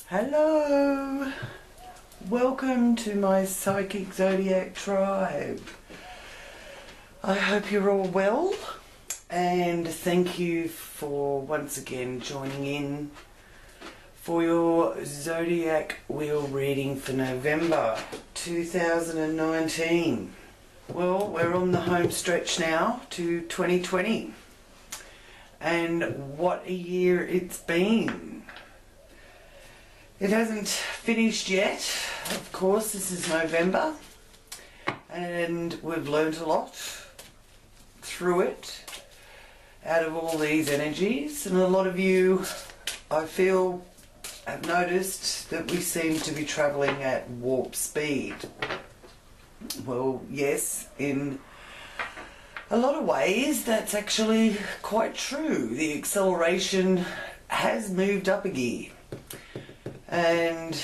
Hello! Welcome to my Psychic Zodiac tribe. I hope you're all well, and thank you for once again joining in for your Zodiac Wheel reading for November 2019. Well, we're on the home stretch now to 2020, and what a year it's been. It hasn't finished yet. Of course, this is November, and we've learned a lot through it out of all these energies, and a lot of you, I feel, have noticed that we seem to be travelling at warp speed. Well, yes, in a lot of ways that's actually quite true. The acceleration has moved up a gear. And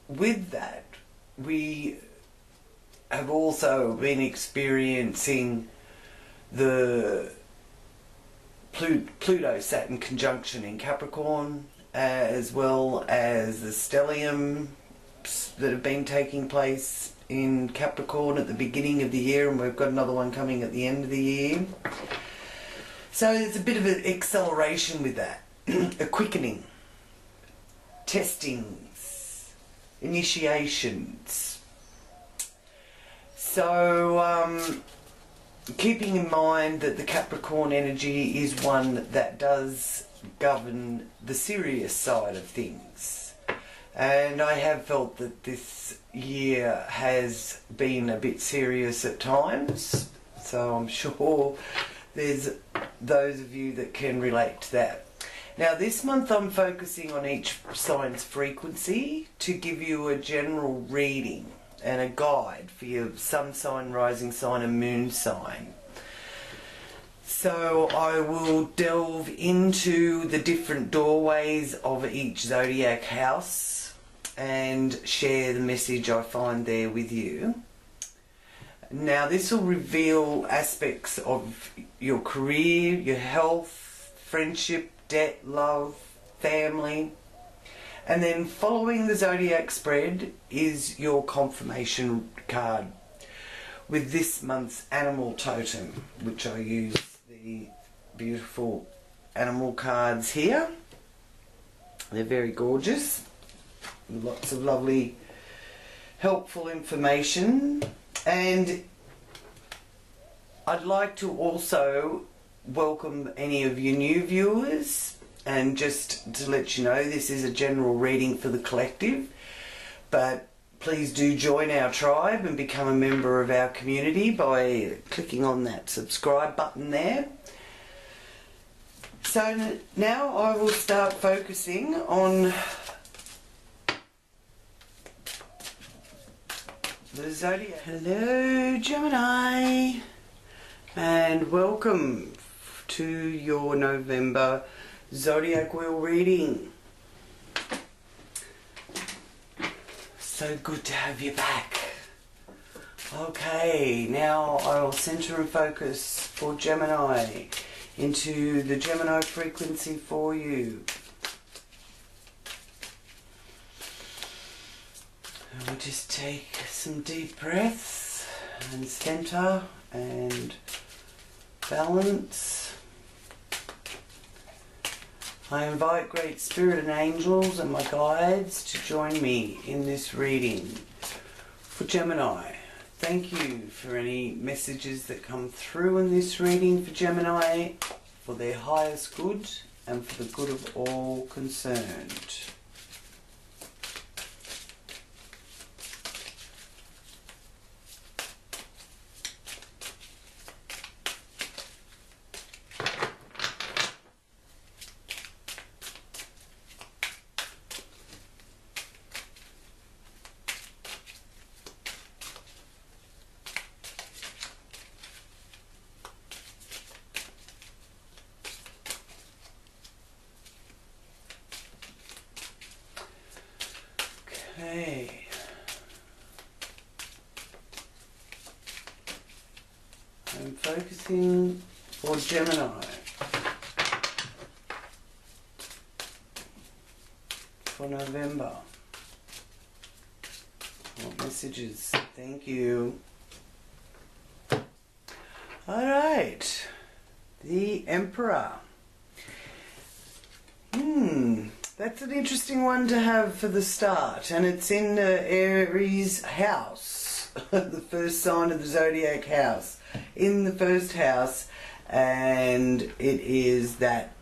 with that, we have also been experiencing the Pluto-Saturn conjunction in Capricorn, as well as the stelliums that have been taking place in Capricorn at the beginning of the year, and we've got another one coming at the end of the year. So there's a bit of an acceleration with that, a quickening. Testings, initiations. So keeping in mind that the Capricorn energy is one that does govern the serious side of things, and I have felt that this year has been a bit serious at times, so I'm sure there's those of you that can relate to that. Now this month I'm focusing on each sign's frequency to give you a general reading and a guide for your sun sign, rising sign and moon sign. So I will delve into the different doorways of each zodiac house and share the message I find there with you. Now this will reveal aspects of your career, your health, friendship, debt, love, family, and then following the zodiac spread is your confirmation card with this month's animal totem, which I use the beautiful animal cards here. They're very gorgeous, lots of lovely helpful information, and I'd like to also welcome any of you new viewers, and just to let you know, this is a general reading for the collective, but please do join our tribe and become a member of our community by clicking on that subscribe button there. So now I will start focusing on the zodiac. Hello Gemini, and welcome to your November Zodiac Wheel reading. So good to have you back. Okay, now I'll center and focus for Gemini into the Gemini frequency for you. And we'll just take some deep breaths and center and balance. I invite Great Spirit and angels and my guides to join me in this reading for Gemini. Thank you for any messages that come through in this reading for Gemini, for their highest good and for the good of all concerned. Okay. I'm focusing for Gemini. for November. What messages? Thank you. Alright. The Emperor. That's an interesting one to have for the start. And it's in Aries house. The first sign of the zodiac house. In the first house. And it is that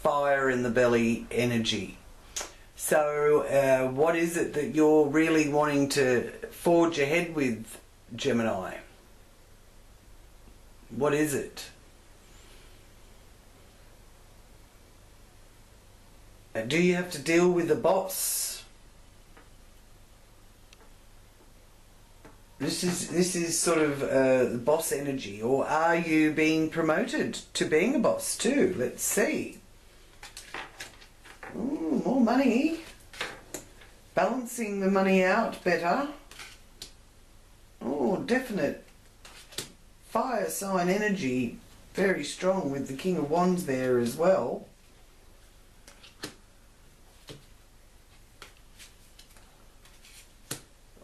fire in the belly energy. So what is it that you're really wanting to forge ahead with, Gemini? What is it? Do you have to deal with the boss? This is sort of the boss energy, or are you being promoted to being a boss too? Let's see. Ooh, more money. Balancing the money out better. Oh, definite fire sign energy, very strong with the King of Wands there as well.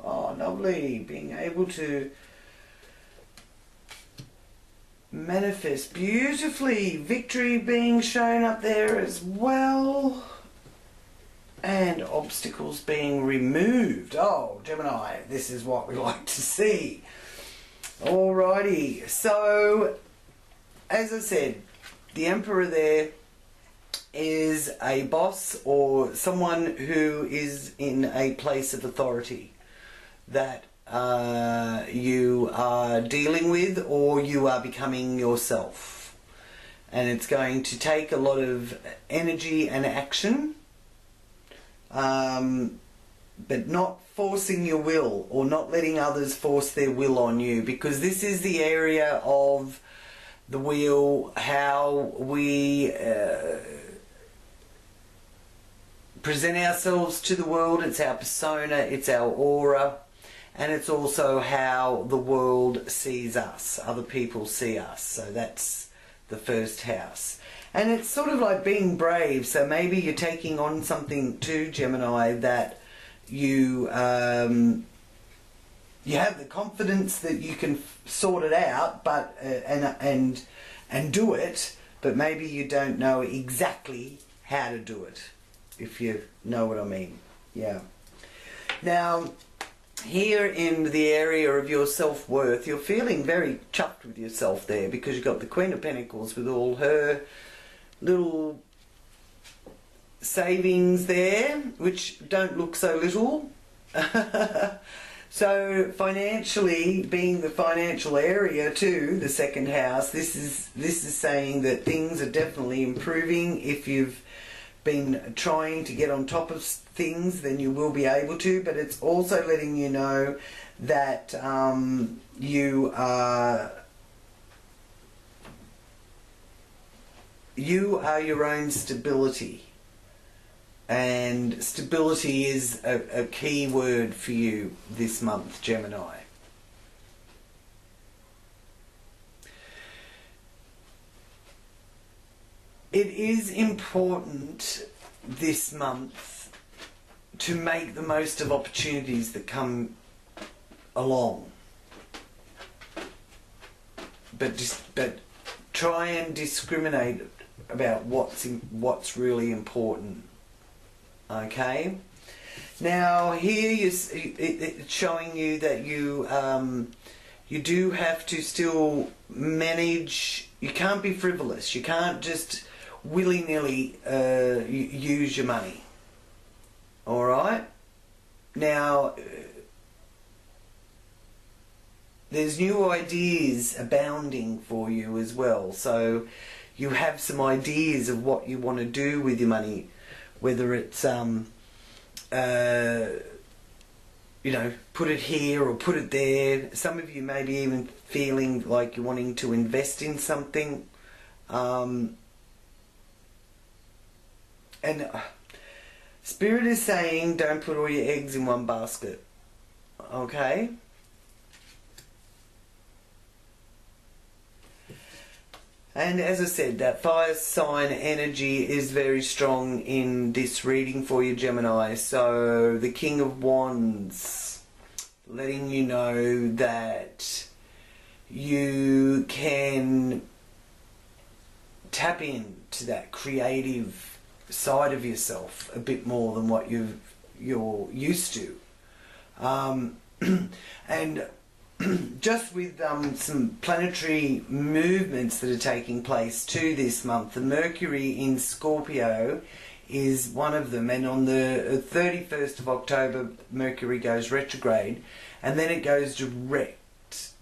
Oh, lovely. Being able to manifest beautifully. Victory being shown up there as well. And obstacles being removed. Oh, Gemini, this is what we like to see. Alrighty. So, as I said, the Emperor there is a boss or someone who is in a place of authority that you are dealing with, or you are becoming yourself. And it's going to take a lot of energy and action, but not forcing your will, or not letting others force their will on you, because this is the area of the wheel, how we present ourselves to the world. It's our persona, it's our aura, and it's also how the world sees us, other people see us. So that's the first house. And it's sort of like being brave. So maybe you're taking on something too, Gemini, that you you have the confidence that you can sort it out, but and do it, but maybe you don't know exactly how to do it, if you know what I mean. Yeah. Now, here in the area of your self-worth, you're feeling very chuffed with yourself there, because you've got the Queen of Pentacles with all her little savings there, which don't look so little. So financially, being the financial area too, the second house, this is saying that things are definitely improving. If you've been trying to get on top of things, then you will be able to, but it's also letting you know that you are your own stability, and stability is a key word for you this month, Gemini. It is important this month to make the most of opportunities that come along, but try and discriminate about what's really important. Okay. Now here it's showing you that you do have to still manage. You can't be frivolous. You can't just willy-nilly use your money. All right. Now there's new ideas abounding for you as well. So you have some ideas of what you want to do with your money, whether it's you know, put it here or put it there. Some of you may be even feeling like you're wanting to invest in something, and Spirit is saying don't put all your eggs in one basket. Okay. And as I said, that fire sign energy is very strong in this reading for you, Gemini. So the King of Wands, letting you know that you can tap into that creative side of yourself a bit more than what you're used to. And just with some planetary movements that are taking place too this month, the Mercury in Scorpio is one of them, and on the 31st of October Mercury goes retrograde, and then it goes direct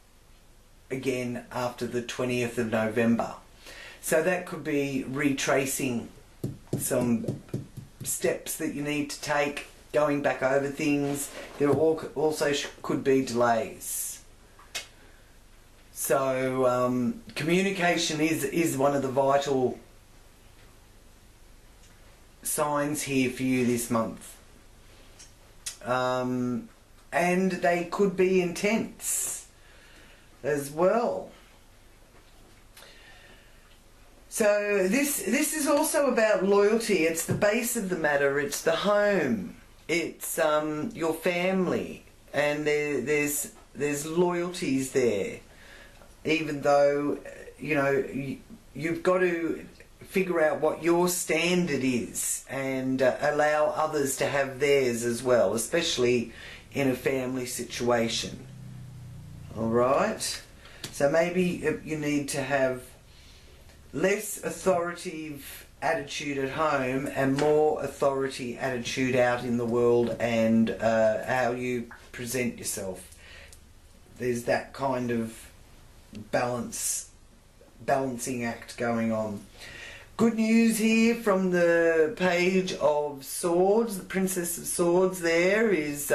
again after the 20th of November. So that could be retracing some steps that you need to take, going back over things. There also could be delays. So communication is one of the vital signs here for you this month. And they could be intense as well. So this is also about loyalty. It's the base of the matter. It's the home. It's your family, and there's loyalties there. Even though, you know, you've got to figure out what your standard is and allow others to have theirs as well, especially in a family situation. Alright? So maybe you need to have less authoritative attitude at home and more authority attitude out in the world, and how you present yourself. There's that kind of balancing act going on. Good news here from the Page of Swords. The Princess of Swords there is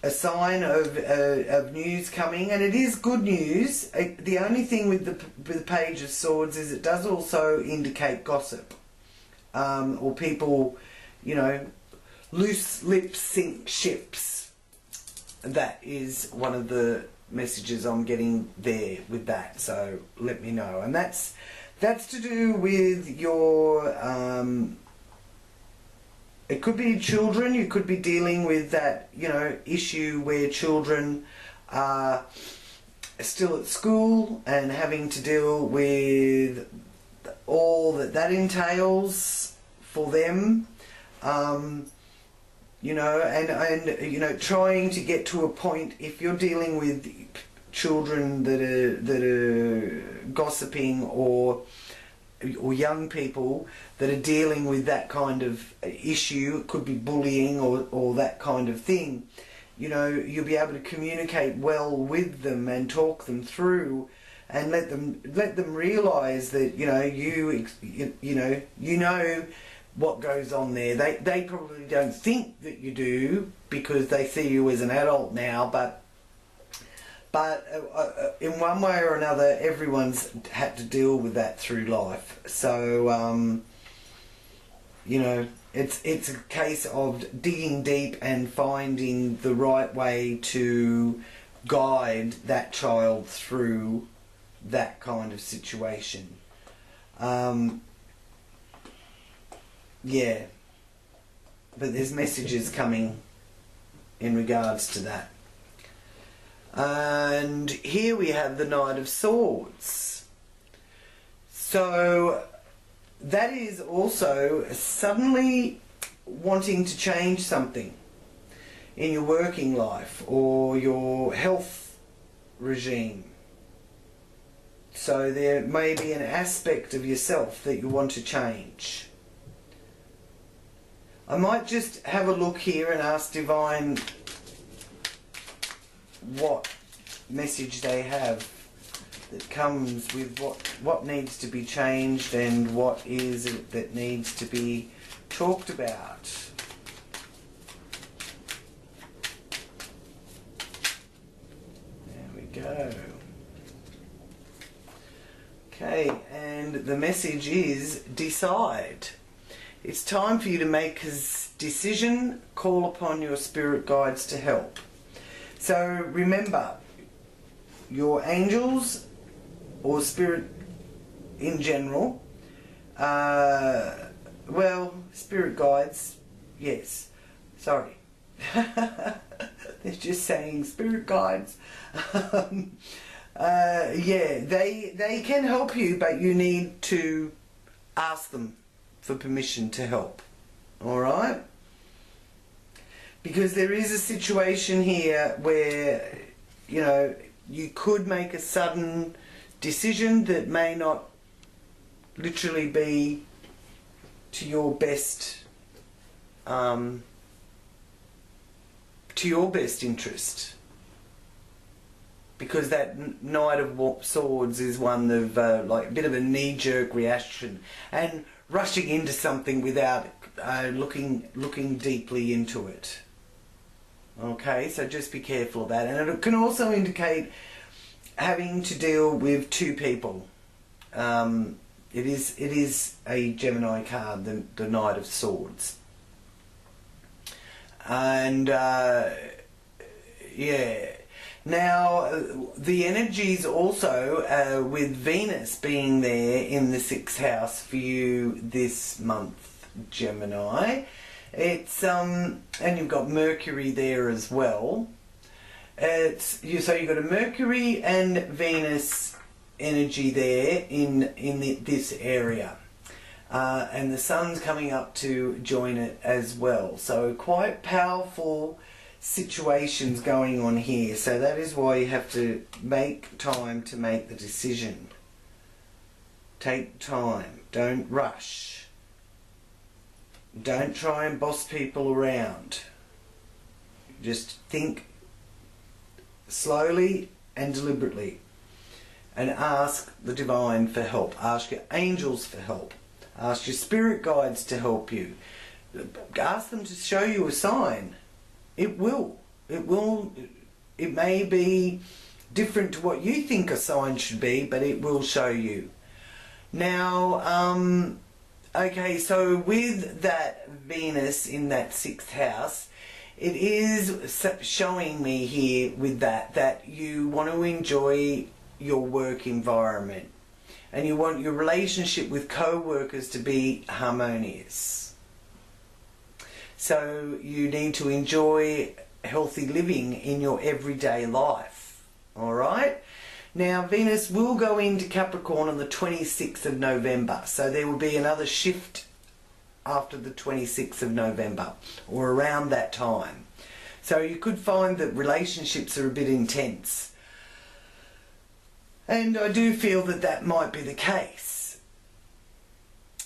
a sign of news coming, and it is good news. The only thing with the Page of Swords is it does also indicate gossip, or people, you know, loose lips sink ships. That is one of the messages I'm getting there with that, so let me know. And that's to do with your it could be children. You could be dealing with that, you know, issue where children are still at school and having to deal with all that entails for them. You know, and you know, trying to get to a point, if you're dealing with children that are gossiping, or young people that are dealing with that kind of issue, it could be bullying or that kind of thing, you know, you'll be able to communicate well with them and talk them through, and let them realise that, you know what goes on there. They probably don't think that you do because they see you as an adult now, but in one way or another, everyone's had to deal with that through life. So you know, it's a case of digging deep and finding the right way to guide that child through that kind of situation. Yeah, but there's messages coming in regards to that. And here we have the Knight of Swords. So that is also suddenly wanting to change something in your working life or your health regime. So there may be an aspect of yourself that you want to change. I might just have a look here and ask Divine what message they have that comes with what needs to be changed and what is it that needs to be talked about. There we go. Okay, and the message is decide. It's time for you to make a decision, call upon your spirit guides to help. So remember, your angels or spirit in general, well, spirit guides, yes, sorry. They're just saying spirit guides. Yeah, they can help you, but you need to ask them for permission to help. Alright? Because there is a situation here where, you know, you could make a sudden decision that may not literally be to your best interest, because that Knight of Swords is one of like a bit of a knee-jerk reaction and rushing into something without looking deeply into it. Okay, so just be careful of that. And it can also indicate having to deal with two people. It is a Gemini card, the Knight of Swords. And yeah, now the energies also with Venus being there in the 6th house for you this month, Gemini. It's and you've got Mercury there as well. So you've got a Mercury and Venus energy there in this area, and the Sun's coming up to join it as well. So quite powerful situations going on here. So that is why you have to make time to make the decision. Take time. Don't rush. Don't try and boss people around. Just think slowly and deliberately, and ask the divine for help. Ask your angels for help. Ask your spirit guides to help you. Ask them to show you a sign. It will. It may be different to what you think a sign should be, but it will show you. Now, okay, so with that Venus in that 6th house, it is showing me here with that you want to enjoy your work environment, and you want your relationship with co-workers to be harmonious. So you need to enjoy healthy living in your everyday life. Alright? Now Venus will go into Capricorn on the 26th of November, so there will be another shift after the 26th of November, or around that time. So you could find that relationships are a bit intense. And I do feel that that might be the case.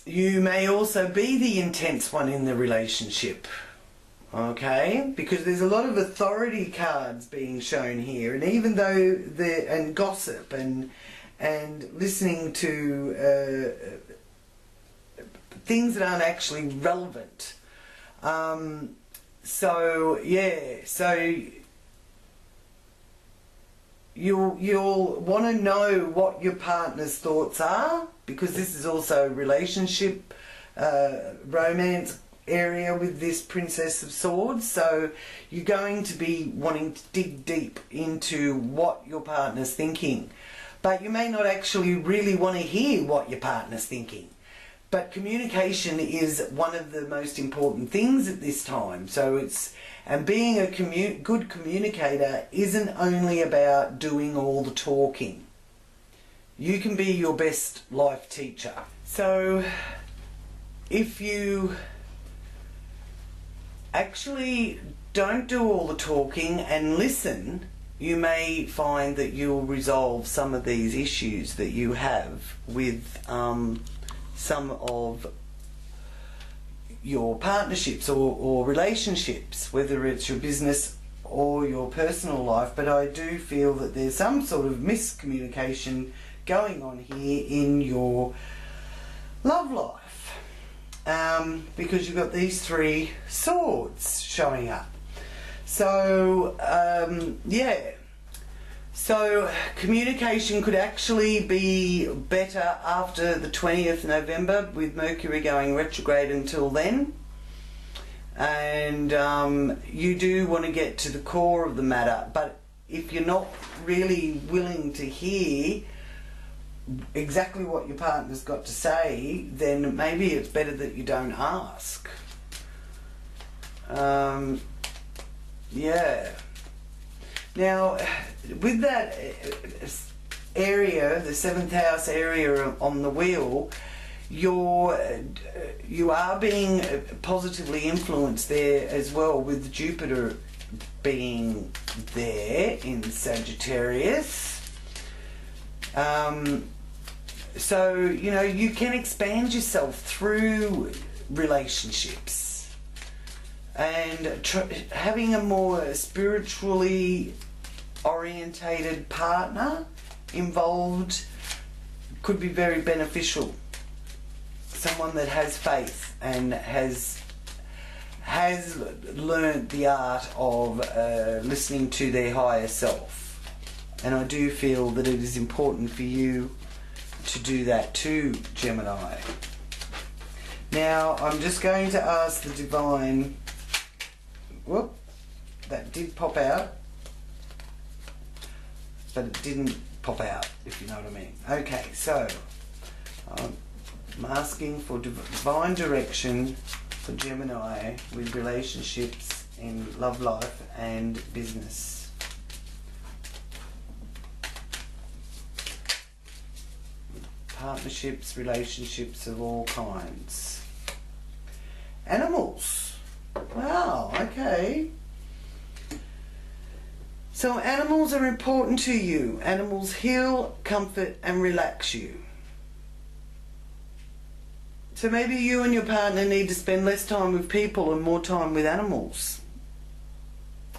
You may also be the intense one in the relationship. Okay? Because there's a lot of authority cards being shown here. And even though and gossip and listening to things that aren't actually relevant. So yeah, so you'll want to know what your partner's thoughts are, because this is also relationship, romance area with this Princess of Swords. So you're going to be wanting to dig deep into what your partner's thinking, but you may not actually really want to hear what your partner's thinking. But communication is one of the most important things at this time. So and being a good communicator isn't only about doing all the talking. You can be your best life teacher. So if you actually don't do all the talking and listen, you may find that you'll resolve some of these issues that you have with some of your partnerships or relationships, whether it's your business or your personal life. But I do feel that there's some sort of miscommunication going on here in your love life, because you've got these 3 swords showing up. So yeah, so communication could actually be better after the 20th November with Mercury going retrograde until then. And you do want to get to the core of the matter, but if you're not really willing to hear exactly what your partner's got to say, then maybe it's better that you don't ask. Yeah. Now, with that area, the 7th house area on the wheel, you are being positively influenced there as well, with Jupiter being there in Sagittarius. So, you know, you can expand yourself through relationships. And having a more spiritually orientated partner involved could be very beneficial. Someone that has faith and has learned the art of listening to their higher self. And I do feel that it is important for you to do that too, Gemini. Now, I'm just going to ask the Divine... Whoop, that did pop out, but it didn't pop out, if you know what I mean. Okay, so I'm asking for divine direction for Gemini with relationships in love life and business. Partnerships, relationships of all kinds. Animals. Wow, okay. So animals are important to you. Animals heal, comfort and relax you. So maybe you and your partner need to spend less time with people and more time with animals.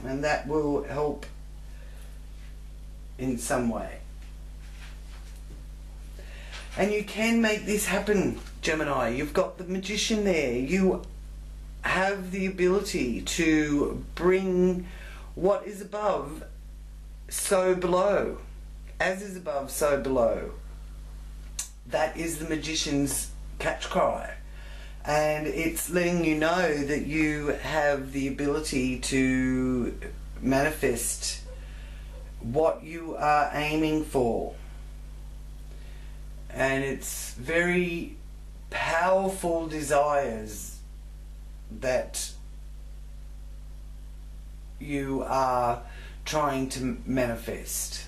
And that will help in some way. And you can make this happen, Gemini. You've got the Magician there. You have the ability to bring what is above so below. As is above, so below. That is the Magician's catch cry. And it's letting you know that you have the ability to manifest what you are aiming for. And it's very powerful desires that you are trying to manifest.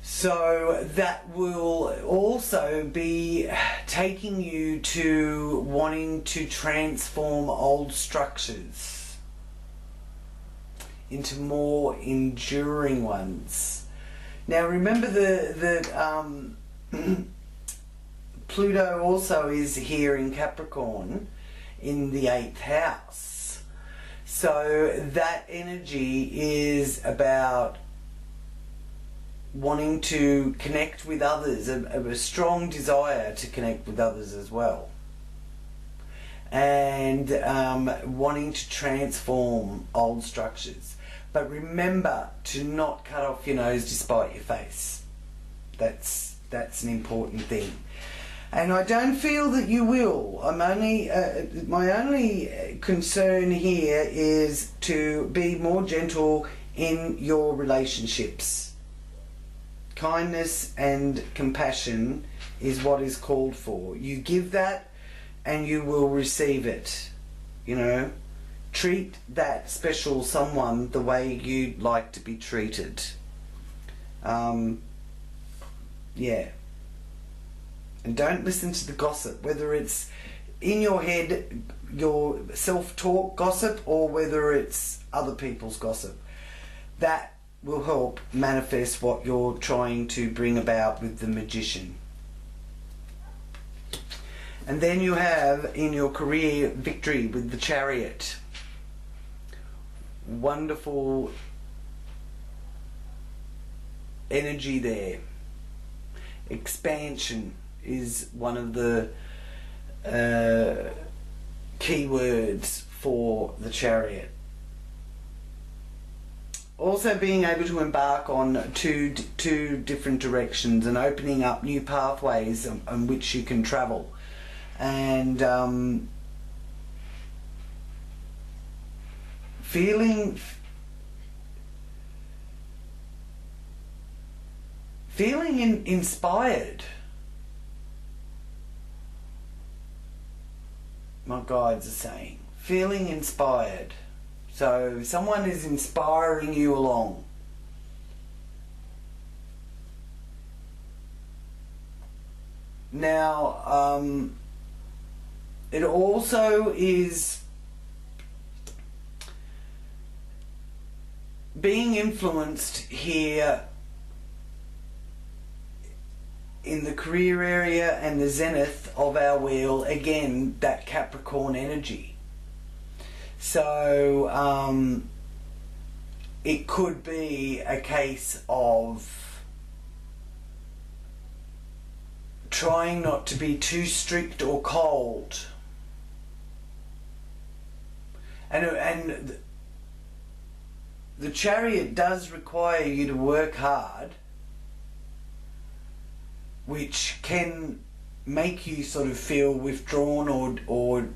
So that will also be taking you to wanting to transform old structures into more enduring ones. Now remember that Pluto also is here in Capricorn in the 8th house. So that energy is about wanting to connect with others, a strong desire to connect with others as well. And wanting to transform old structures. But remember to not cut off your nose to spite your face. That's an important thing. And I don't feel that you will. My only concern here is to be more gentle in your relationships. Kindness and compassion is what is called for. You give that and you will receive it. You know, treat that special someone the way you'd like to be treated. Yeah. And don't listen to the gossip, whether it's in your head, your self-talk gossip, or whether it's other people's gossip. That will help manifest what you're trying to bring about with the Magician. And then you have in your career victory with the Chariot. Wonderful energy there. Expansion is one of the key words for the Chariot. Also being able to embark on two different directions and opening up new pathways on which you can travel. And feeling inspired. My guides are saying, feeling inspired. So someone is inspiring you along. Now, it also is being influenced here in the career area and the zenith of our wheel, again, that Capricorn energy. So it could be a case of trying not to be too strict or cold. And the Chariot does require you to work hard, which can make you sort of feel withdrawn or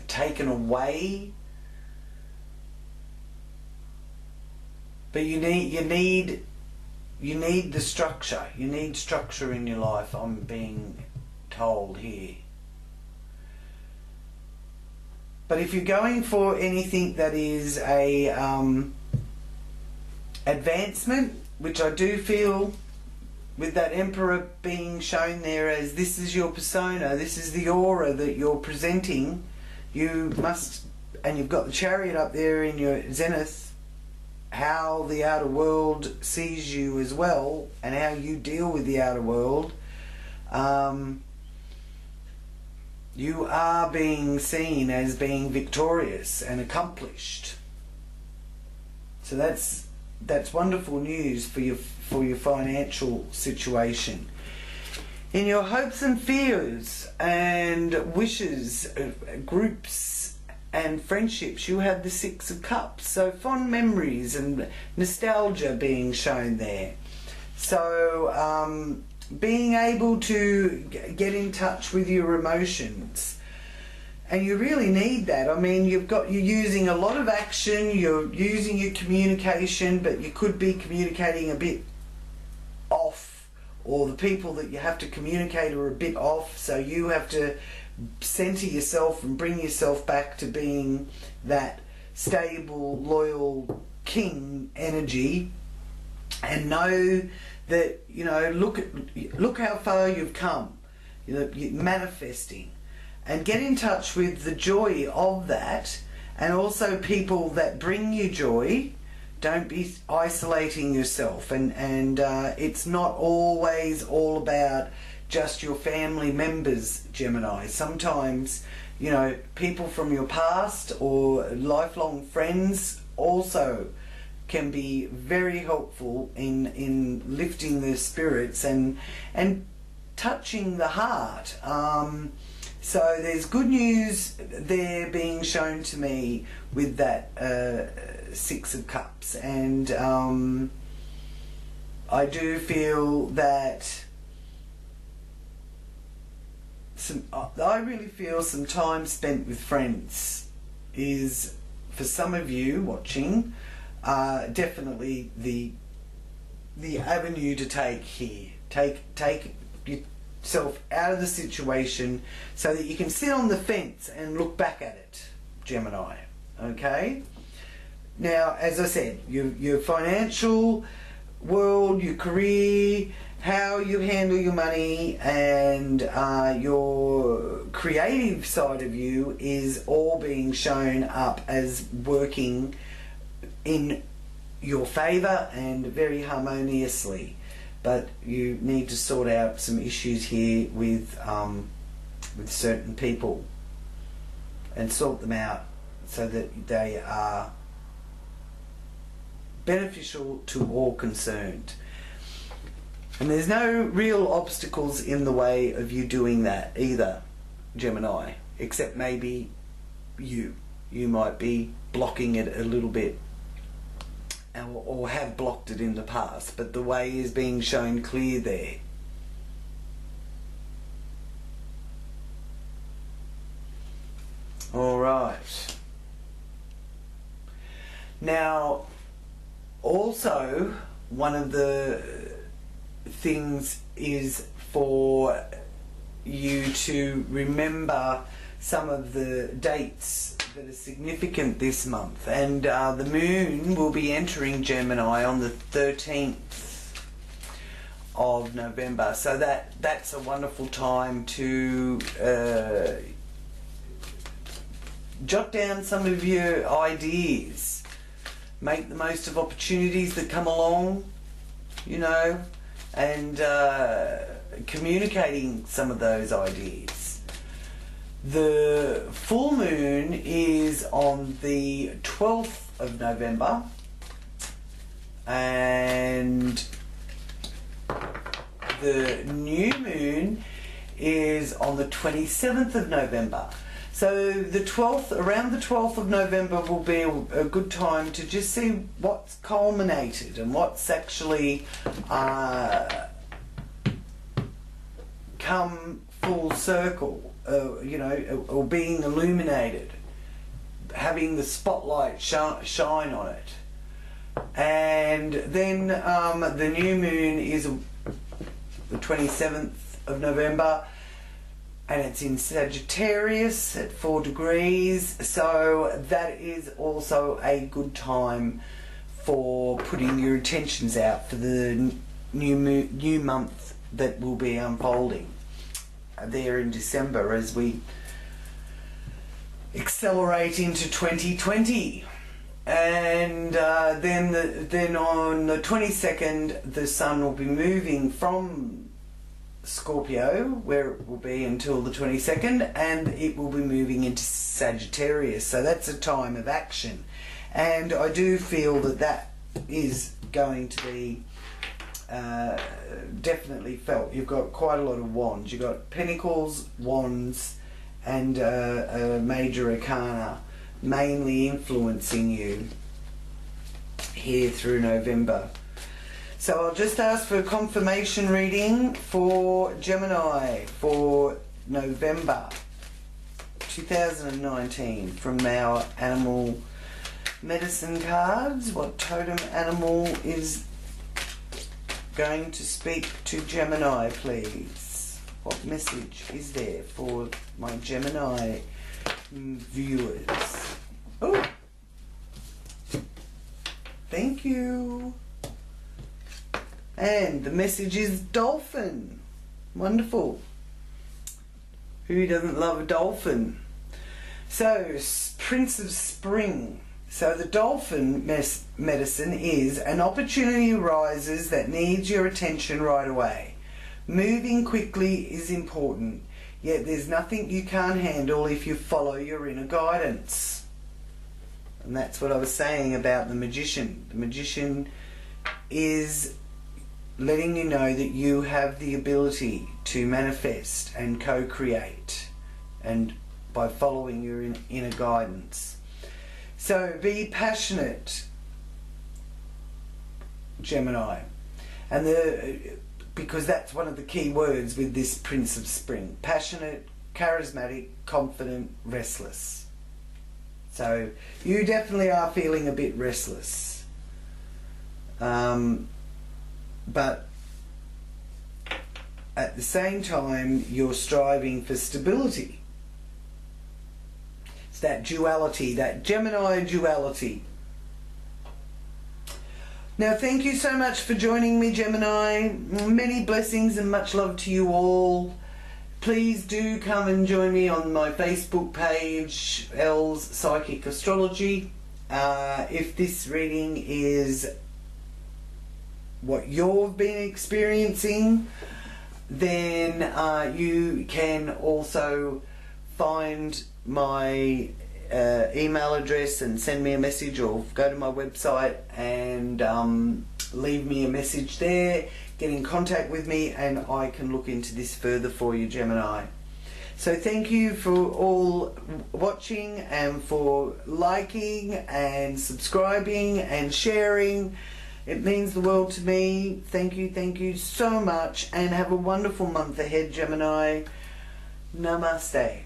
taken away. But you need the structure. You need structure in your life, I'm being told here. But if you're going for anything that is a advancement, which I do feel with that Emperor being shown there as this is your persona, this is the aura that you're presenting, you must, and you've got the Chariot up there in your zenith, how the outer world sees you as well, and how you deal with the outer world. You are being seen as being victorious and accomplished. So that's wonderful news for your financial situation. In your hopes and fears and wishes, groups and friendships, you have the Six of Cups. So fond memories and nostalgia being shown there. So being able to get in touch with your emotions, and you really need that. I mean, you're using a lot of action, you're using your communication, but you could be communicating a bit off, or the people that you have to communicate are a bit off, so you have to center yourself and bring yourself back to being that stable, loyal king energy, and know that, you know, look how far you've come, you know, you're manifesting, and get in touch with the joy of that, and also people that bring you joy. Don't be isolating yourself, and it's not always all about just your family members, Gemini. Sometimes, you know, people from your past or lifelong friends also can be very helpful in lifting the spirits and touching the heart. So there's good news there being shown to me with that Six of Cups, and I do feel that I really feel some time spent with friends is, for some of you watching, definitely the avenue to take here. Take yourself out of the situation so that you can sit on the fence and look back at it, Gemini. Okay? Now, as I said, your financial world, your career, how you handle your money, and your creative side of you is all being shown up as working in your favour and very harmoniously. But you need to sort out some issues here with certain people and sort them out so that they are beneficial to all concerned. And there's no real obstacles in the way of you doing that either, Gemini, except maybe you might be blocking it a little bit, or have blocked it in the past, but the way is being shown clear there. All right. Now, also, one of the things is for you to remember some of the dates that are significant this month, and the moon will be entering Gemini on the 13th of November, so that's a wonderful time to jot down some of your ideas, make the most of opportunities that come along, you know, and communicating some of those ideas. The full moon is on the 12th of November, and the new moon is on the 27th of November. So the 12th, around the 12th of November will be a good time to just see what's culminated and what's actually come full circle, you know, or being illuminated, having the spotlight shine on it. And then the new moon is the 27th of November, and it's in Sagittarius at 4 degrees, so that is also a good time for putting your intentions out for the new month that will be unfolding there in December as we accelerate into 2020. And then on the 22nd, the sun will be moving from Scorpio, where it will be until the 22nd, and it will be moving into Sagittarius. So that's a time of action, and I do feel that that is going to be definitely felt. You've got quite a lot of wands. You've got pentacles, wands, and a major arcana mainly influencing you here through November. So I'll just ask for a confirmation reading for Gemini for November 2019 from our animal medicine cards. What totem animal is going to speak to Gemini, please? What message is there for my Gemini viewers? Oh, thank you. And the message is dolphin. Wonderful. Who doesn't love a dolphin? So, Prince of Spring. So the dolphin medicine is an opportunity arises that needs your attention right away. Moving quickly is important, yet there's nothing you can't handle if you follow your inner guidance. And that's what I was saying about the magician. The magician is letting you know that you have the ability to manifest and co-create, and by following your inner guidance. So be passionate, Gemini, and because that's one of the key words with this Prince of Spring: passionate, charismatic, confident, restless. So you definitely are feeling a bit restless. But at the same time, you're striving for stability. It's that duality, that Gemini duality. Now, thank you so much for joining me, Gemini. Many blessings and much love to you all. Please do come and join me on my Facebook page, Elle's Psychic Astrology. If this reading is what you've been experiencing, then you can also find my email address and send me a message, or go to my website and leave me a message there, get in contact with me, and I can look into this further for you, Gemini. So thank you for all watching, and for liking and subscribing and sharing. It means the world to me. Thank you so much, and have a wonderful month ahead, Gemini. Namaste.